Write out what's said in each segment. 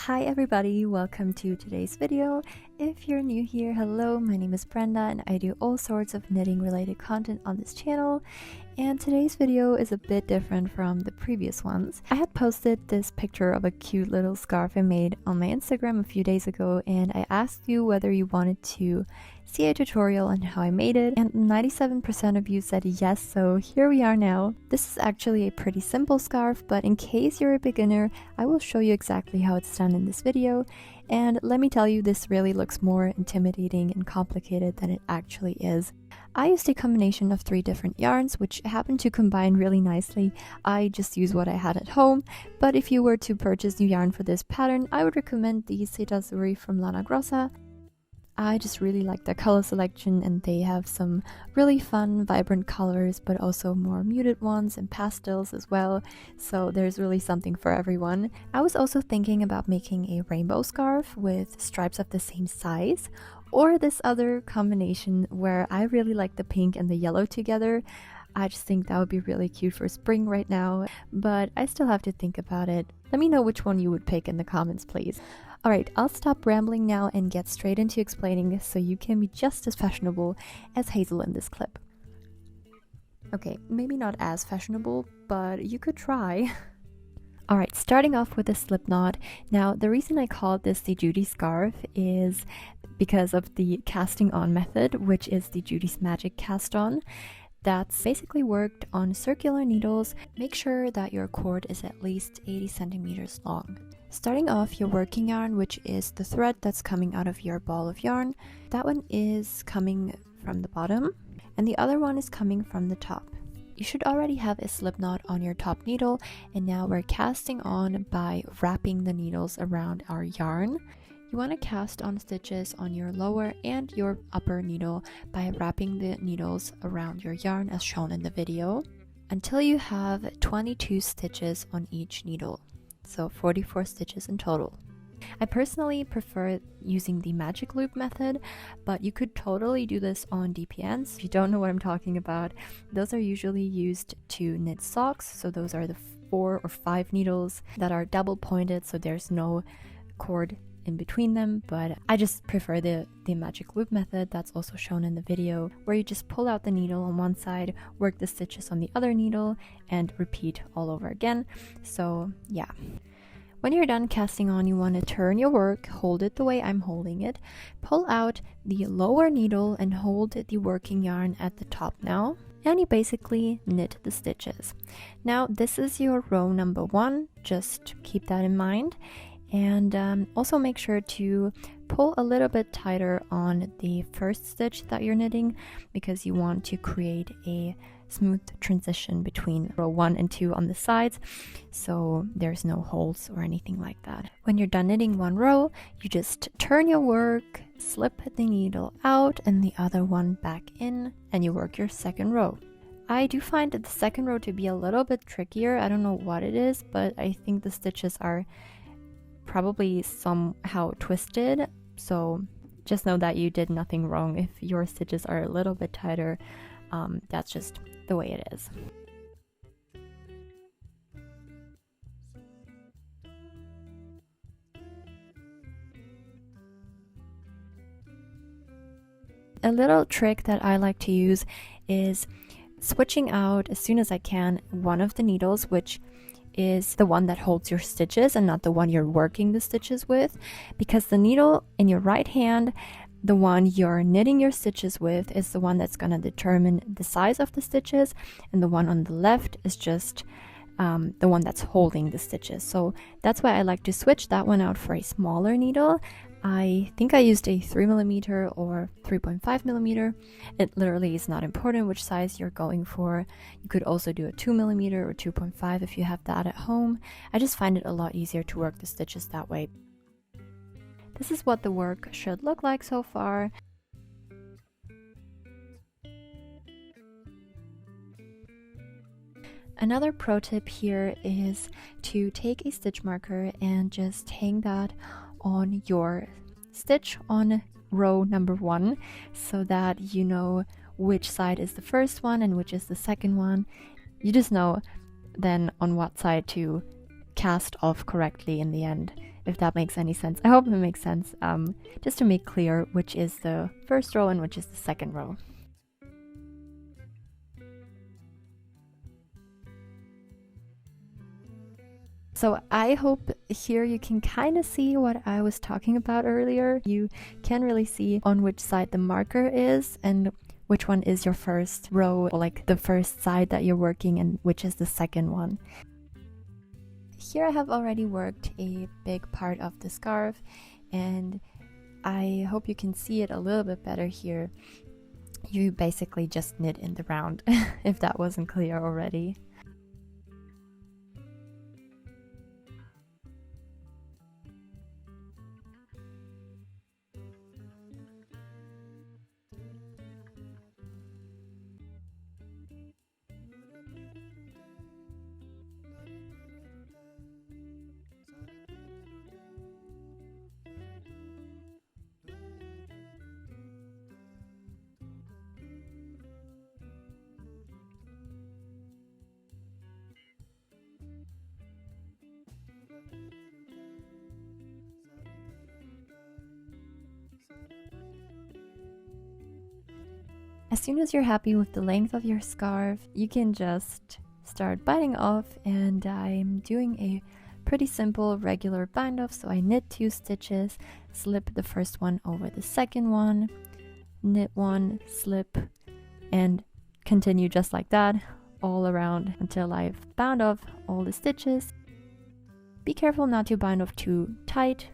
Hi everybody, welcome to today's video. If you're new here, hello, my name is Brenda and I do all sorts of knitting related content on this channel. And today's video is a bit different from the previous ones. I had posted this picture of a cute little scarf I made on my Instagram a few days ago, and I asked you whether you wanted to see a tutorial on how I made it, and 97% of you said yes, so here we are now. This is actually a pretty simple scarf, but in case you're a beginner, I will show you exactly how it's done in this video. And let me tell you, this really looks more intimidating and complicated than it actually is. I used a combination of 3 different yarns, which happen to combine really nicely. I just use what I had at home, but if you were to purchase new yarn for this pattern, I would recommend the Seta Azzurri from Lana Grossa. I just really like their color selection, and they have some really fun, vibrant colors, but also more muted ones and pastels as well, so there's really something for everyone. I was also thinking about making a rainbow scarf with stripes of the same size, or this other combination where I really like the pink and the yellow together. I just think that would be really cute for spring right now, but I still have to think about it. Let me know which one you would pick in the comments, please. Alright, I'll stop rambling now and get straight into explaining so you can be just as fashionable as Hazel in this clip. Okay, maybe not as fashionable, but you could try. Alright, starting off with a slip knot. Now, the reason I called this the Judy Scarf is because of the casting on method, which is the Judy's Magic cast on. That's basically worked on circular needles. Make sure that your cord is at least 80 centimeters long. Starting off, your working yarn, which is the thread that's coming out of your ball of yarn, that one is coming from the bottom and the other one is coming from the top. You should already have a slip knot on your top needle, and now we're casting on by wrapping the needles around our yarn. You want to cast on stitches on your lower and your upper needle by wrapping the needles around your yarn as shown in the video until you have 22 stitches on each needle. So 44 stitches in total. I personally prefer using the magic loop method, but you could totally do this on DPNs. If you don't know what I'm talking about, those are usually used to knit socks. So those are the 4 or 5 needles that are double pointed, so there's no cord in between them, but I just prefer the magic loop method that's also shown in the video, where you just pull out the needle on one side, work the stitches on the other needle, and repeat all over again. So yeah. When you're done casting on, you want to turn your work, hold it the way I'm holding it, pull out the lower needle and hold the working yarn at the top now, and you basically knit the stitches. Now this is your row number 1, just keep that in mind. And also make sure to pull a little bit tighter on the first stitch that you're knitting, because you want to create a smooth transition between row 1 and 2 on the sides, so there's no holes or anything like that. When you're done knitting one row, you just turn your work, slip the needle out and the other one back in, and you work your second row. I do find the second row to be a little bit trickier. I don't know what it is, but I think the stitches are probably somehow twisted, so just know that you did nothing wrong if your stitches are a little bit tighter. That's just the way it is. A little trick that I like to use is switching out as soon as I can one of the needles, which is the one that holds your stitches and not the one you're working the stitches with, because the needle in your right hand, the one you're knitting your stitches with, is the one that's going to determine the size of the stitches, and the one on the left is just the one that's holding the stitches. So that's why I like to switch that one out for a smaller needle. I think I used a 3mm or 3.5mm. It literally is not important which size you're going for. You could also do a 2mm or 2.5 if you have that at home. I just find it a lot easier to work the stitches that way. This is what the work should look like so far. Another pro tip here is to take a stitch marker and just hang that on your stitch on row number 1, so that you know which side is the first one and which is the second one. You just know then on what side to cast off correctly in the end. if that makes any sense. I hope it makes sense, just to make clear which is the first row and which is the second row. So I hope here you can kind of see what I was talking about earlier. You can really see on which side the marker is and which one is your first row, or like the first side that you're working, and which is the second one. Here I have already worked a big part of the scarf, and I hope you can see it a little bit better here. You basically just knit in the round, if that wasn't clear already. As soon as you're happy with the length of your scarf, you can just start binding off, and I'm doing a pretty simple regular bind off. So I knit 2 stitches, slip the first one over the second one, knit 1, slip, and continue just like that all around until I've bound off all the stitches. Be careful not to bind off too tight.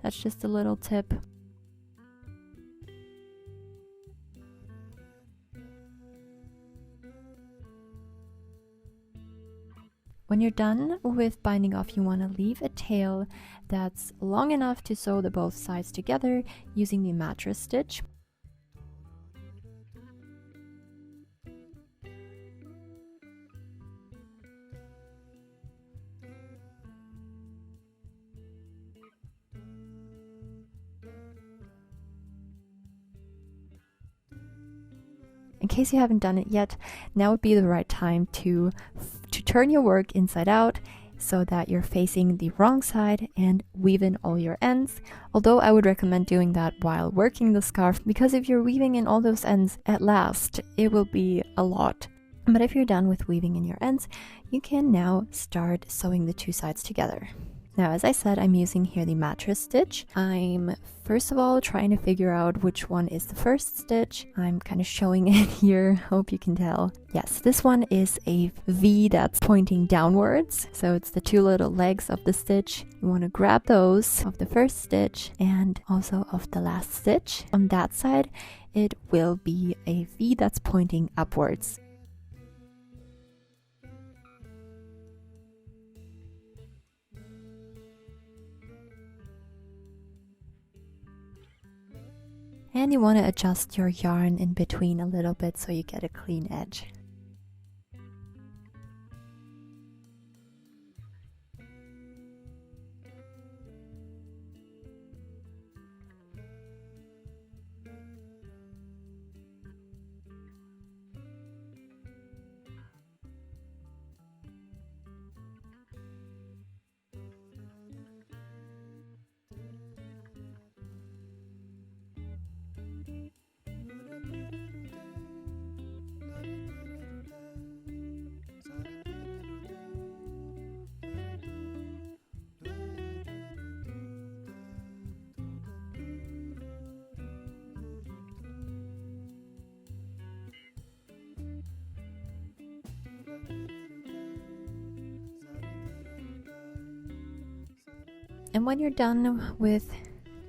That's just a little tip. When you're done with binding off, you want to leave a tail that's long enough to sew the both sides together using the mattress stitch. In case you haven't done it yet, now would be the right time to turn your work inside out so that you're facing the wrong side and weave in all your ends. Although I would recommend doing that while working the scarf, because if you're weaving in all those ends at last, it will be a lot. But if you're done with weaving in your ends, you can now start sewing the 2 sides together. Now, as I said, I'm using here the mattress stitch. I'm first of all trying to figure out which one is the first stitch. I'm kind of showing it here, hope you can tell. Yes, this one is a V that's pointing downwards. So it's the 2 little legs of the stitch. You want to grab those of the first stitch and also of the last stitch. On that side, it will be a V that's pointing upwards. And you want to adjust your yarn in between a little bit so you get a clean edge. And when you're done with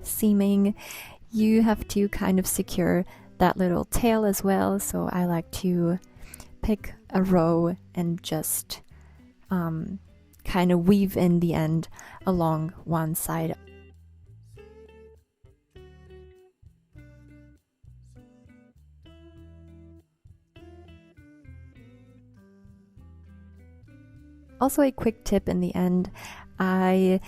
seaming, you have to kind of secure that little tail as well. So I like to pick a row and just kind of weave in the end along one side. Also, a quick tip in the end, I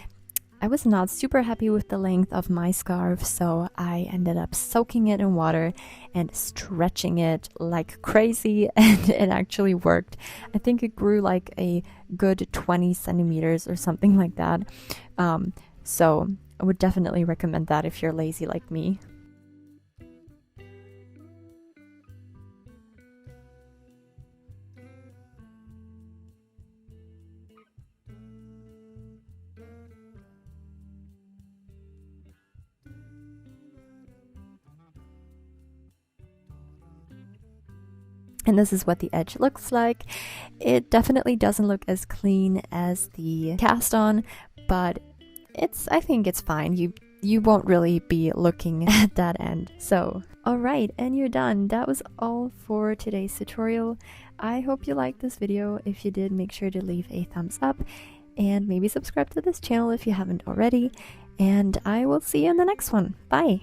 I was not super happy with the length of my scarf, so I ended up soaking it in water and stretching it like crazy, and it actually worked. I think it grew like a good 20 centimeters or something like that. So I would definitely recommend that if you're lazy like me. And this is what the edge looks like. It definitely doesn't look as clean as the cast on, but I think it's fine. You won't really be looking at that end. So, alright, and you're done. That was all for today's tutorial. I hope you liked this video. If you did, make sure to leave a thumbs up and maybe subscribe to this channel if you haven't already. And I will see you in the next one. Bye!